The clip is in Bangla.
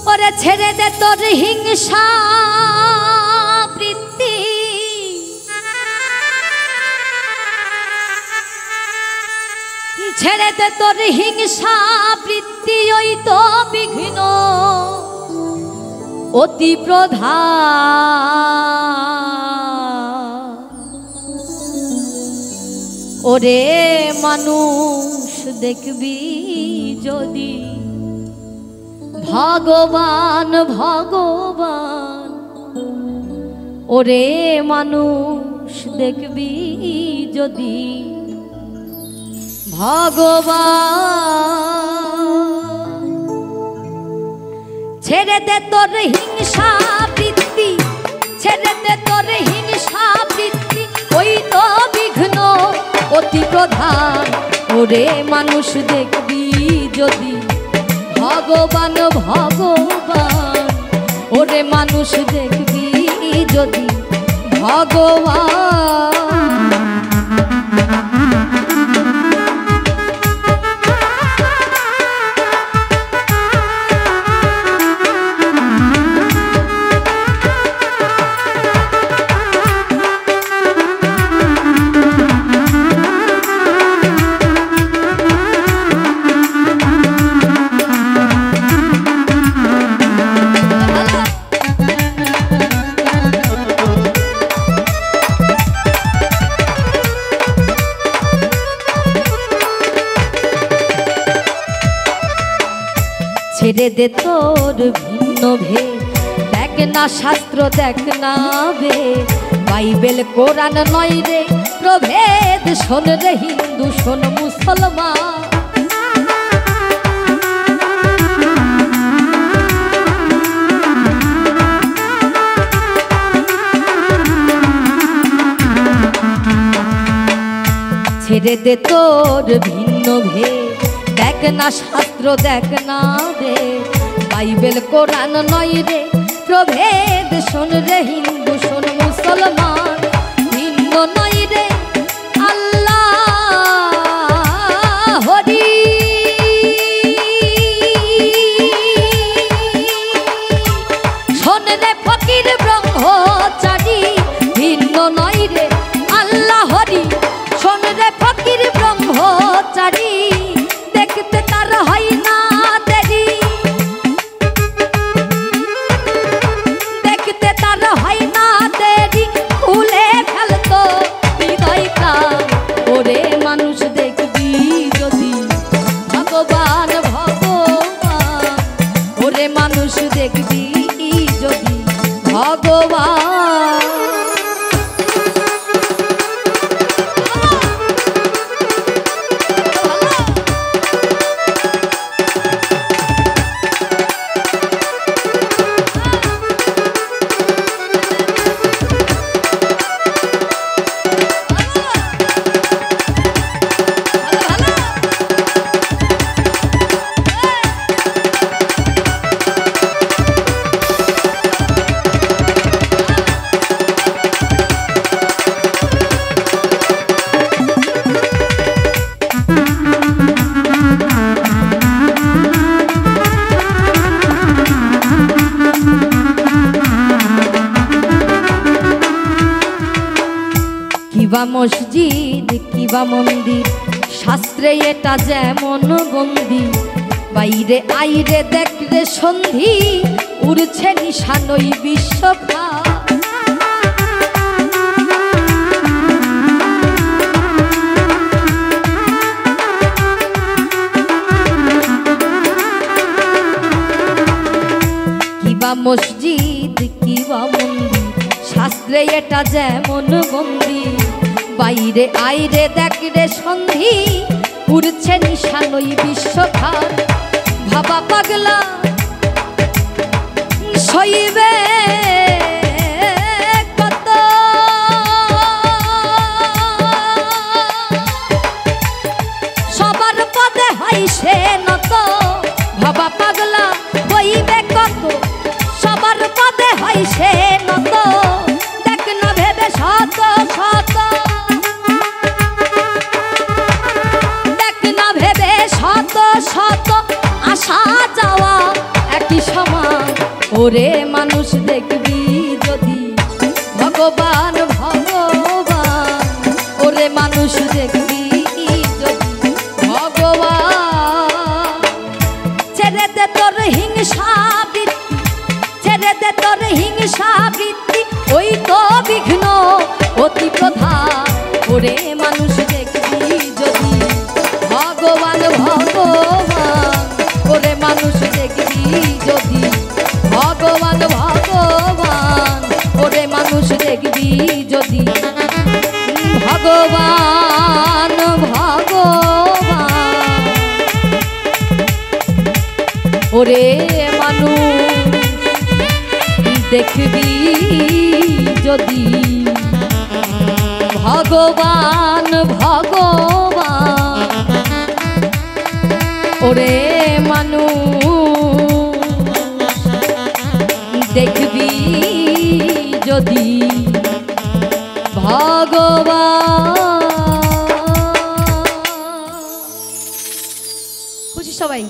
ওরে ছেড়ে দে তোর হিংসা বৃত্তি, ছেড়ে দে তোর হিংসা বৃত্তি, ওই তো বিঘ্ন অতি প্রধান। ওরে মানুষ দেখবি যদি ভগবান ভগবান, ওরে মানুষ দেখবি যদি ভগবান। ছেড়ে দে তোর হিংসা বৃত্তি, ছেড়ে দে তোর হিংসা বৃত্তি, ওই তো বিঘ্ন অতি প্রধান। ওরে মানুষ দেখবি যদি ভগবান ভগবান, ওরে মানুষ দেখবি যদি ভগবান। ছেড়ে দে তোর ভিন্ন ভেদ, দেখ না শাস্ত্র দেখ না বেদ, বাইবেল কোরআন নয় রে প্রভেদ। শোন রে হিন্দু শোন মুসলমান, ছেড়ে দে তোর ভিন্ন ভেদ, দেখ না শাস্ত্র দেখ না রে বাইবেল কোরআন নয় রে প্রভেদ। শোন রে হিন্দু শোন মুসলমান, ভিন্ন নয় রে আল্লাহ হরি। শোন রে ফকির ব্রহ্মচারী, ভিন্ন নয় রে আল্লাহ হরি। শোন রে ফকির ব্রহ্মচারী, দেখতে তার হয় না দেরি, দেখতে তার হয় না দেরি, খুলে ফেলতো হৃদয় প্রাণ। ওরে মানুষ দেখবি যদি ভগবান ভগবান, ওরে মানুষ দেখবি যদি ভগবান। কিবা মসজিদ কিবা মন্দির, শাস্ত্রে এটা যেমন বন্দি, বাইরে আইরে দেখ রে সন্ধি, উড়ছে নিশানই বিশ্বখাপ। কিবা মসজিদ কিবা মন্দির, শাস্ত্রে এটা যেমন বন্দি, বাইরে আইরে দেখ রে সন্ধি, উড়ছে নিশানই বিশ্বখাপ। ভাবা পাগলা সইবে কত, সবার পদে হয় সে নত। ভাবা পাগলা বইবে কত, সবার পদে হয় সে নত। দেখ না ভেবে শত শত, দেখ না ভেবে শত শত আশা ওরে মানুষ দেখবি যদি ভগবান ভগবান, ওরে মানুষ দেখবি যদি ভগবান। ছেড়ে দে তোর হিংসা বৃত্তি, ছেড়ে দে তোর হিংসা বৃত্তি, ওই তো বিঘ্ন অতি প্রধান। ওরে মানুষ দেখবি যদি ভগবান ভগবান, ওরে মানুষ দেখবি যদি ভগবান ভগবান, ওরে মানুষ দেখবি যদি ভগবান ভগবান, ওরে মানুষ দেখবি যদি ভগবান ভগবান, ওরে মানুষ দেখবি যদি ভগবান। খুশি সবাই?